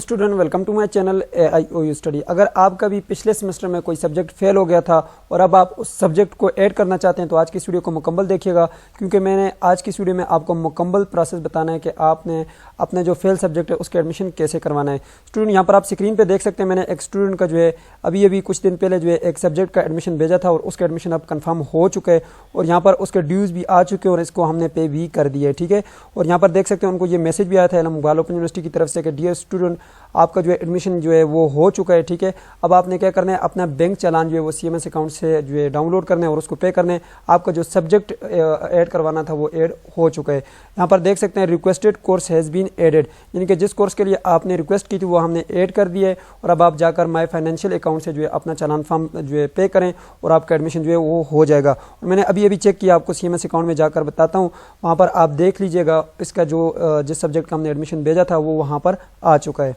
Student, welcome to my channel AIOU study. अगर आपका भी पिछले सेमेस्टर में कोई सब्जेक्ट फेल हो गया था और अब आप उस सब्जेक्ट को ऐड करना चाहते हैं तो आज की इस वीडियो को मुकम्मल देखिएगा, क्योंकि मैंने आज की इस वीडियो में आपको मुकम्मल प्रोसेस बताना है कि आपने अपने जो फेल सब्जेक्ट है उसके एडमिशन कैसे करवाना है। स्टूडेंट यहाँ पर आप स्क्रीन पर देख सकते हैं, मैंने एक स्टूडेंट का जो है अभी कुछ दिन पहले जो है एक सब्जेक्ट का एडमिशन भेजा था और उसका एडमिशन अब कन्फर्म हो चुका है और यहाँ पर उसके ड्यूज़ भी आ चुके हैं और इसको हमने पे भी कर दिया है। ठीक है, और यहाँ पर देख सकते हैं उनको ये मैसेज भी आया था इलाहाबाद ओपन यूनिवर्सिटी की तरफ से कि डियर स्टूडेंट, आपका जो है एडमिशन जो है वो हो चुका है। ठीक है, अब आपने क्या करना है, अपना बैंक चालान जो है वो CMS अकाउंट से जो है डाउनलोड करना है और उसको पे करना है। आपका जो सब्जेक्ट ऐड करवाना था वो ऐड हो चुका है। यहाँ पर देख सकते हैं requested course has been added, यानी कि जिस कोर्स के लिए आपने रिक्वेस्ट की थी वो हमने ऐड कर दिया है और अब आप जाकर माई फाइनेंशियल अकाउंट से जो है अपना चालान फॉर्म जो है पे करें और आपका एडमिशन जो है वो हो जाएगा। और मैंने अभी चेक किया, आपको CMS अकाउंट में जाकर बताता हूँ, वहाँ पर आप देख लीजिएगा इसका जो जिस सब्जेक्ट का हमने एडमिशन भेजा था वो वहाँ पर आ चुका है।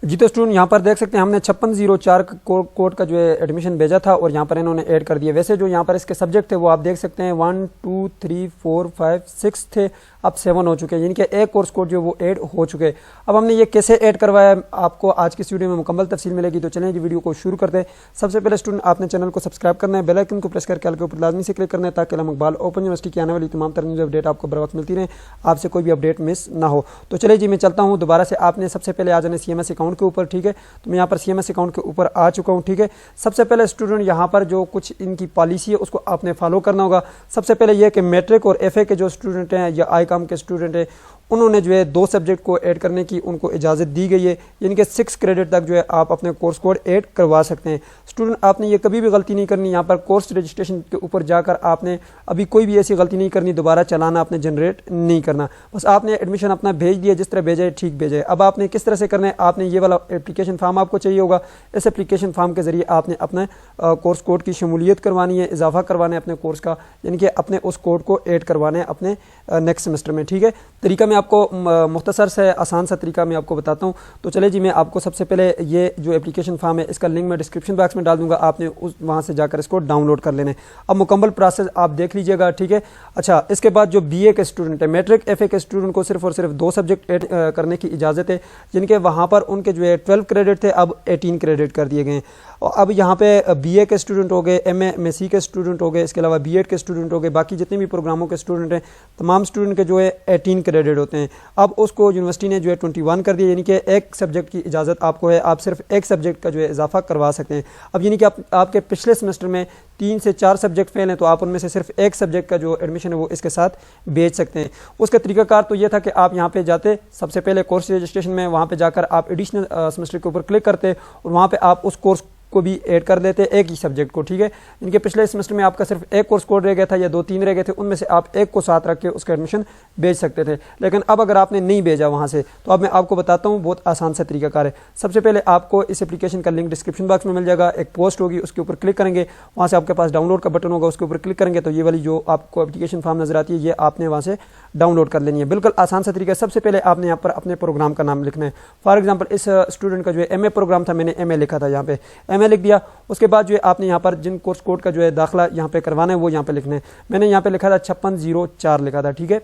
जी तो स्टूडेंट यहाँ पर देख सकते हैं हमने 5604 कोड का जो है एडमिशन भेजा था और यहाँ पर इन्होंने ऐड कर दिया। वैसे जो यहाँ पर इसके सब्जेक्ट थे वो आप देख सकते हैं 1 2 3 4 5 6 थे, अब 7 हो चुके हैं, यानी कि एक कोर्स कोड जो वो ऐड हो चुके हैं। अब हमने ये कैसे ऐड करवाया आपको आज की इस वीडियो में मुकम्मल तफसील मिलेगी, तो चलें जी वीडियो को शुरू करते हैं। सबसे पहले स्टूडेंट आपने चैनल को सब्सक्राइब करना है, बेल आइकन को प्रेस करके के ऊपर लाजमी से क्लिक करना है ताकि इलाहाबाद ओपन यूनिवर्सिटी की आने वाली तमाम तरह की अपडेट आपको बर वक्त मिलती रहे, आपसे कोई भी अपडेट मिस ना हो। तो चलिए जी मैं चलता हूँ दोबारा से। आपने सबसे पहले आ जाना CMS अकाउंट के ऊपर। ठीक है, तो मैं यहाँ पर CMS अकाउंट के ऊपर आ चुका हूँ। ठीक है, सबसे पहले स्टूडेंट यहाँ पर जो कुछ इनकी पॉलिसी है उसको आपने फॉलो करना होगा। सबसे पहले यह कि मैट्रिक और FA के जो स्टूडेंट हैं या ICOM के स्टूडेंट हैं उन्होंने जो है 2 सब्जेक्ट को ऐड करने की उनको इजाज़त दी गई है, यानी कि 6 क्रेडिट तक जो है आप अपने कोर्स कोड ऐड करवा सकते हैं। स्टूडेंट आपने ये कभी भी गलती नहीं करनी, यहाँ पर कोर्स रजिस्ट्रेशन के ऊपर जाकर आपने अभी कोई भी ऐसी गलती नहीं करनी, दोबारा चलाना आपने जनरेट नहीं करना। बस आपने एडमिशन अपना भेज दिया, जिस तरह भेजा है ठीक भेजा है। अब आपने किस तरह से करना है, आपने ये वाला एप्लीकेशन फॉर्म आपको चाहिए होगा, इस एप्लीकेशन फॉर्म के जरिए आपने अपने कोर्स कोड की शमूलियत करवानी है, इजाफा करवाना है अपने कोर्स का, यानी कि अपने उस कोड को ऐड करवाना है अपने नेक्स्ट सेमेस्टर में। ठीक है, तरीका मैं आपको मुख्तसर से आसान सा तरीका मैं आपको बताता हूँ। तो चले जी मैं आपको सबसे पहले ये जो एप्लीकेशन फॉर्म है इसका लिंक मैं डिस्क्रिप्शन बॉक्स में डाल दूंगा, आपने उस वहाँ से जाकर इसको डाउनलोड कर लेना है। अब मुकम्मल प्रोसेस आप देख लीजिएगा। ठीक है, अच्छा इसके बाद जो BA के स्टूडेंट है, मैट्रिक FA के स्टूडेंट को सिर्फ और सिर्फ 2 सब्जेक्ट ऐड करने की इजाज़त है, जिनके वहाँ पर उनके जो है 12 क्रेडिट थे अब 18 क्रेडिट कर दिए गए हैं। और अब यहाँ पे BA के स्टूडेंट हो गए, MA MSc के स्टूडेंट हो गए, इसके अलावा B.Ed के स्टूडेंट हो गए, बाकी जितने भी प्रोग्रामों के स्टूडेंट हैं तमाम स्टूडेंट के जो है 18 क्रेडिट होते हैं। अब उसको यूनिवर्सिटी ने जो है 21 कर दिया, यानी कि एक सब्जेक्ट की इजाज़त आपको है, आप सिर्फ एक सब्जेक्ट का जो है इजाफा करवा सकते हैं। अब यानी कि आपके पिछले सेमेस्टर में 3 से 4 सब्जेक्ट फेल हैं तो आप उनमें से सिर्फ एक सब्जेक्ट का जो एडमिशन है वो इसके साथ भेज सकते हैं। उसका तरीकाकार तो ये था कि आप यहाँ पे जाते सबसे पहले कोर्स रजिस्ट्रेशन में, वहाँ पे जाकर आप एडिशनल सेमेस्टर के ऊपर क्लिक करते और वहाँ पे आप उस कोर्स को भी ऐड कर देते एक ही सब्जेक्ट को। ठीक है, इनके पिछले सेमेस्टर में आपका सिर्फ एक कोर्स कोड रह गया था या 2-3 रह गए थे, उनमें से आप एक को साथ रख के उसका एडमिशन भेज सकते थे। लेकिन अब अगर आपने नहीं भेजा वहाँ से, तो अब मैं आपको बताता हूँ बहुत आसान सा तरीकाकार है। सबसे पहले आपको इस एप्लीकेशन का लिंक डिस्क्रिप्शन बॉक्स में मिल जाएगा, एक पोस्ट होगी उसके ऊपर क्लिक करेंगे, वहाँ से आपके पास डाउनलोड का बटन होगा, उसके ऊपर क्लिक करेंगे तो ये वाली जो आपको एप्लीकेशन फॉर्म नजर आती है ये आपने वहाँ से डाउनलोड कर लेनी है। बिल्कुल आसान सा तरीका है। सबसे पहले आपने यहाँ पर अपने प्रोग्राम का नाम लिखना है। फॉर एग्जाम्पल इस स्टूडेंट का जो है MA प्रोग्राम था, मैंने MA लिखा था, यहाँ पे MA लिख दिया। उसके बाद जो है आपने यहाँ पर जिन कोर्स कोड का जो है दाखिला यहाँ पे करवाना है वो यहाँ पे लिखना है। मैंने यहाँ पे लिखा था 5604 लिखा था। ठीक है,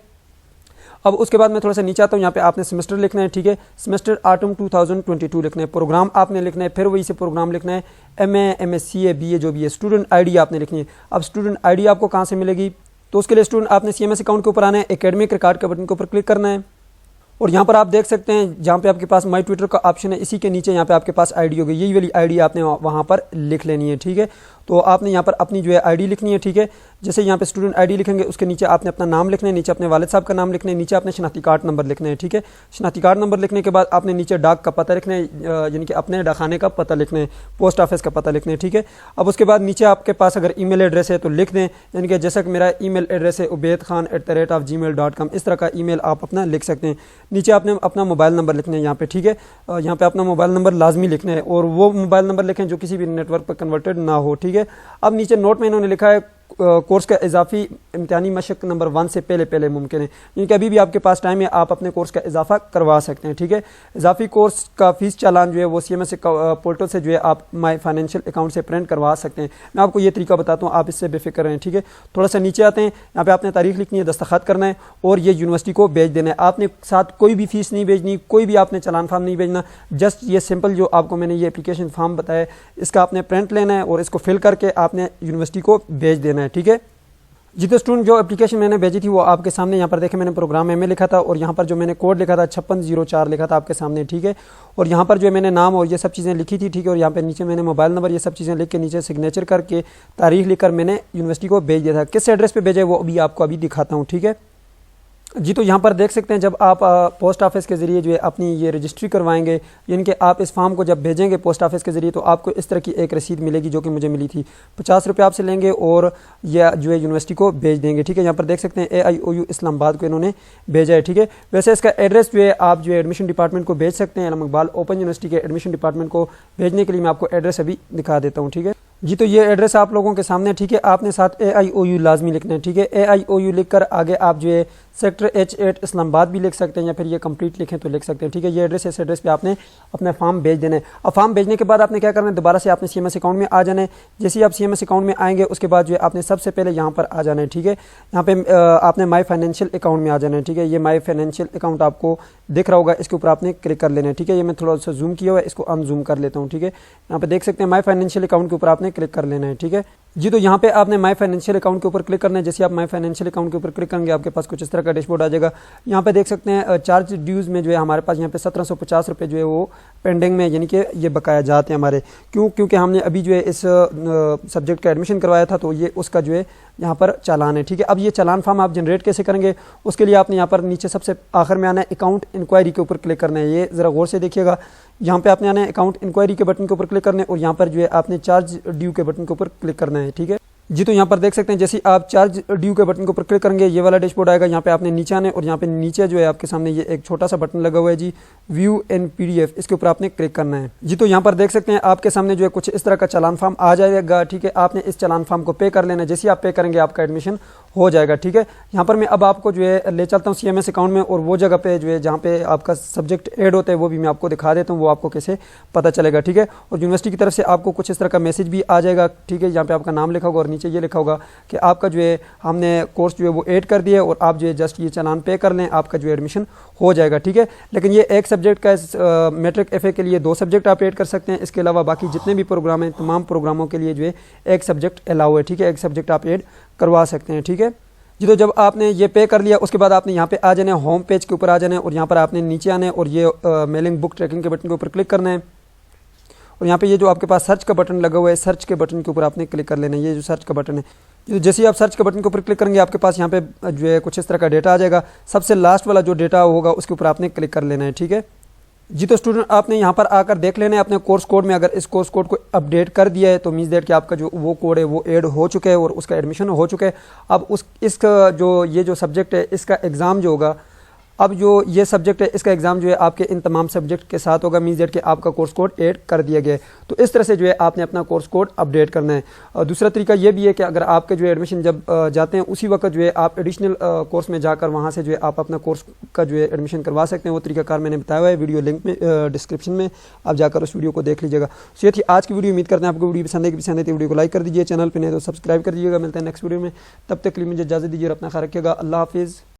अब उसके बाद मैं थोड़ा सा नीचे आता हूँ, यहाँ पे आपने सेमेस्टर लिखना है। ठीक है, सेमेस्टर ऑटम 2022 लिखना है, प्रोग्राम आपने लिखना है, फिर वही से प्रोग्राम लिखना है, MA MSc BA जो भी है, स्टूडेंट ID आपने लिखनी है। अब स्टूडेंट ID आपको कहाँ से मिलेगी, तो उसके लिए स्टूडेंट आपने CMS अकाउंट के ऊपर आना है, एकेडमिक रिकॉर्ड के बटन के ऊपर क्लिक करना है और यहाँ पर आप देख सकते हैं जहाँ पे आपके पास माई ट्विटर का ऑप्शन है, इसी के नीचे यहाँ पे आपके पास ID होगी, यही वाली ID आपने वहाँ पर लिख लेनी है। ठीक है, तो आपने यहाँ पर अपनी जो है ID लिखनी है। ठीक है, जैसे यहाँ पे स्टूडेंट ID लिखेंगे उसके नीचे आपने अपना नाम लिखना है, नीचे अपने वालिद साहब का नाम लिखना है, नीचे आपने शनाख्ती कार्ड नंबर लिखना है। ठीक है, शनाख्ती कार्ड नंबर लिखने के बाद आपने नीचे डाक का पता लिखना है, यानी कि अपने डाकखाने का पता लिखना है, पोस्ट ऑफिस का पता लिखना है। ठीक है, अब उसके बाद नीचे आपके पास अगर ईमेल एड्रेस है तो लिख दें, यानी कि जैसा कि मेरा ईमेल एड्रेस है ubaidkhan@gmail.com, इस तरह का ईमेल आप अपना लिख सकते हैं। नीचे आपने अपना मोबाइल नंबर लिखना है यहाँ पे। ठीक है, यहाँ पे अपना मोबाइल नंबर लाजमी लिखना है और वो मोबाइल नंबर लिखें जो किसी भी नेटवर्क पर कन्वर्टेड ना हो। ठीक है, अब नीचे नोट में इन्होंने लिखा है कोर्स का इजाफी इम्तिहानी मशक नंबर 1 से पहले मुमकिन है, क्योंकि अभी भी आपके पास टाइम है, आप अपने कोर्स का इजाफा करवा सकते हैं। ठीक है, इजाफी कोर्स का फीस चालान जो है वो CMS पोर्टल से जो है आप माई फाइनेंशियल अकाउंट से प्रिंट करवा सकते हैं। मैं आपको ये तरीका बताता हूँ, आप इससे बेफिक्र रहें। ठीक है, थोड़ा सा नीचे आते हैं, यहाँ पे आपने तारीख लिखनी है, दस्तखत करना है और ये यूनिवर्सिटी को भेज देना है। आपने साथ कोई भी फीस नहीं भेजनी, कोई भी आपने चालान फार्म नहीं भेजना, जस्ट ये सिंपल जो आपको मैंने ये एप्लीकेशन फॉर्म बताया इसका आपने प्रिंट लेना है और इसको फिल करके आपने यूनिवर्सिटी को भेज देना है। ठीक है जी, तो स्टूडेंट जो एप्लीकेशन मैंने भेजी थी वो आपके सामने यहाँ पर देखें, मैंने प्रोग्राम में लिखा था और यहाँ पर जो मैंने कोड लिखा था 5604 लिखा था आपके सामने। ठीक है, और यहाँ पर जो मैंने नाम और ये सब चीज़ें लिखी थी। ठीक है, और यहाँ पे नीचे मैंने मोबाइल नंबर ये सब चीज़ें लिख के नीचे सिग्नेचर करके तारीख लिखकर मैंने यूनिवर्सिटी को भेज दिया था। किस एड्रेस पर भेजा है वो अभी आपको दिखाता हूँ। ठीक है जी, तो यहाँ पर देख सकते हैं, जब आप पोस्ट ऑफिस के ज़रिए जो है अपनी ये रजिस्ट्री करवाएंगे, यानी कि आप इस फॉर्म को जब भेजेंगे पोस्ट ऑफिस के ज़रिए, तो आपको इस तरह की एक रसीद मिलेगी जो कि मुझे मिली थी। 50 रुपये आपसे लेंगे और यह जो है यूनिवर्सिटी को भेज देंगे। ठीक है, यहाँ पर देख सकते हैं AIOU इस्लामाबाद को इन्होंने भेजा है। ठीक है, वैसे इसका एड्रेस जो है आप जो है एडमिशन डिपार्टमेंट को भेज सकते हैं। इकबाल ओपन यूनिवर्सिटी के एडमिशन डिपार्टमेंट को भेजने के लिए मैं आपको एड्रेस अभी दिखा देता हूँ। ठीक है जी, तो ये एड्रेस आप लोगों के सामने। ठीक है, आपने साथ AIOU लाजमी लिखना है। ठीक है, AIOU लिखकर आगे आप जो है सेक्टर H8 इस्लामाबाद भी लिख सकते हैं या फिर ये कंप्लीट लिखें तो लिख सकते हैं। ठीक है, ये एड्रेस है, इस एड्रेस पे आपने अपना फॉर्म भेज देना है। अब फॉर्म भेजने के बाद आपने क्या करना है, दोबारा से आपने CMS अकाउंट में आ जाना है। जैसे ही आप CMS अकाउंट में आएंगे उसके बाद जो है आपने सबसे पहले यहाँ पर आ जाना है। ठीक है, यहाँ पे आपने माई फाइनेंशियल अकाउंट में आ जाना है। ठीक है, ये माई फाइनेंशियल अकाउंट आपको दिख रहा होगा, इसके ऊपर आपने क्लिक कर लेना है। ठीक है, ये मैं थोड़ा सा जूम किया हुआ है, इसको अनजूम कर लेता हूँ। ठीक है, यहाँ पे देख सकते हैं माई फाइनेंशियल अकाउंट के ऊपर आपने क्लिक कर लेना है। ठीक है जी, तो यहाँ पे आपने माई फाइनेंशियल अकाउंट के ऊपर क्लिक करना है। जैसे आप माई फाइनेंशियल अकाउंट के ऊपर क्लिक करेंगे आपके पास कुछ इस तरह का डैशबोर्ड आ जाएगा। यहाँ पे देख सकते हैं चार्ज ड्यूज में जो है हमारे पास यहाँ पे 1750 रुपये जो है वो पेंडिंग में, यानी कि ये बकाया जाते हैं हमारे। क्योंकि हमने अभी जो है इस सब्जेक्ट का एडमिशन करवाया था, तो ये उसका जो है यहाँ पर चालान है। ठीक है, अब ये चालान फॉर्म आप जनरेट कैसे करेंगे, उसके लिए आपने यहाँ पर नीचे सबसे आखिर में आना है, अकाउंट इंक्वायरी के ऊपर क्लिक करना है। ये ज़रा गौर से देखिएगा, यहाँ पे आपने आना है अकाउंट इंक्वायरी के बटन के ऊपर क्लिक करना है और यहाँ पर जो है आपने चार्ज ड्यू के बटन के ऊपर क्लिक करना है। ठीक है जी, तो यहाँ पर देख सकते हैं जैसे आप चार्ज ड्यू के बटन के ऊपर क्लिक करेंगे ये वाला डैशबोर्ड आएगा। यहाँ पे आपने नीचे आने और यहाँ पे नीचे जो है आपके सामने ये एक छोटा सा बटन लगा हुआ है जी, व्यू इन PDF, इसके ऊपर आपने क्लिक करना है जी। तो यहाँ पर देख सकते हैं आपके सामने जो है कुछ इस तरह का चालान फॉर्म आ जाएगा। ठीक है, आपने इस चालान फॉर्म को पे कर लेना है। जैसे आप पे करेंगे आपका एडमिशन हो जाएगा। ठीक है, यहाँ पर मैं अब आपको जो है ले चलता हूँ CMS अकाउंट में और वो जगह पे जो है जहाँ पे आपका सब्जेक्ट ऐड होता है वो भी मैं आपको दिखा देता हूँ, वो आपको कैसे पता चलेगा। ठीक है, और यूनिवर्सिटी की तरफ से आपको कुछ इस तरह का मैसेज भी आ जाएगा। ठीक है, यहाँ पे आपका नाम लिखा होगा और नीचे ये लिखा होगा कि आपका जो है हमने कोर्स जो है वो ऐड कर दिया है और आप जो है जस्ट ये चालान पे कर लें, आपका जो एडमिशन हो जाएगा। ठीक है, लेकिन ये एक सब्जेक्ट का मैट्रिक FA के लिए 2 सब्जेक्ट आप ऐड कर सकते हैं। इसके अलावा बाकी जितने भी प्रोग्राम हैं तमाम प्रोग्रामों के लिए जो है एक सब्जेक्ट अलाउ है। ठीक है, एक सब्जेक्ट आप ऐड करवा सकते हैं। ठीक है जी, तो जब आपने ये पे कर लिया उसके बाद आपने यहाँ पे आ जाना है, होम पेज के ऊपर आ जाना है और यहाँ पर आपने नीचे आना है और ये मेलिंग बुक ट्रैकिंग के बटन के ऊपर क्लिक करना है और यहाँ पे ये जो आपके पास सर्च का बटन लगा हुआ है, सर्च के बटन के ऊपर आपने क्लिक कर लेना है। ये जो सर्च का बटन है, जैसे ही आप सर्च के बटन के ऊपर क्लिक करेंगे आपके पास यहाँ पे जो है कुछ इस तरह का डेटा आ जाएगा। सबसे लास्ट वाला जो डेटा होगा उसके ऊपर आपने क्लिक कर लेना है। ठीक है जी, तो स्टूडेंट आपने यहाँ पर आकर देख लेना है अपने कोर्स कोड में, अगर इस कोर्स कोड को अपडेट कर दिया है तो मीन्स दैट कि आपका जो वो कोड है वो ऐड हो चुका है और उसका एडमिशन हो चुका है। अब इसका जो ये जो सब्जेक्ट है इसका एग्ज़ाम जो होगा, अब जो ये सब्जेक्ट है इसका एग्जाम जो है आपके इन तमाम सब्जेक्ट के साथ होगा, मीन्स दैट कि आपका कोर्स कोड ऐड कर दिया गया है। तो इस तरह से जो है आपने अपना कोर्स कोड अपडेट करना है। और दूसरा तरीका ये भी है कि अगर आपके जो है एडमिशन जब जाते हैं उसी वक्त जो है आप एडिशनल कोर्स में जाकर वहाँ से जो है आप अपना कोर्स का जो है एडमिशन करवा सकते हैं। वो तरीकाकार मैंने बताया हुआ है, वीडियो लिंक में डिस्क्रिप्शन में आप जाकर उस वीडियो को देख लीजिएगा। सो ये थी आज की वीडियो। उम्मीद करते हैं आपको वीडियो पसंद है, पसंद है तो वीडियो को लाइक कर दीजिए, चैनल पर नहीं तो सब्सक्राइब कर दीजिएगा। मिलते हैं नेक्स्ट वीडियो में, तब तक के लिए मुझे इजाज़त दीजिए और अपना ख्याल रखिएगा। अल्लाह हाफिज़।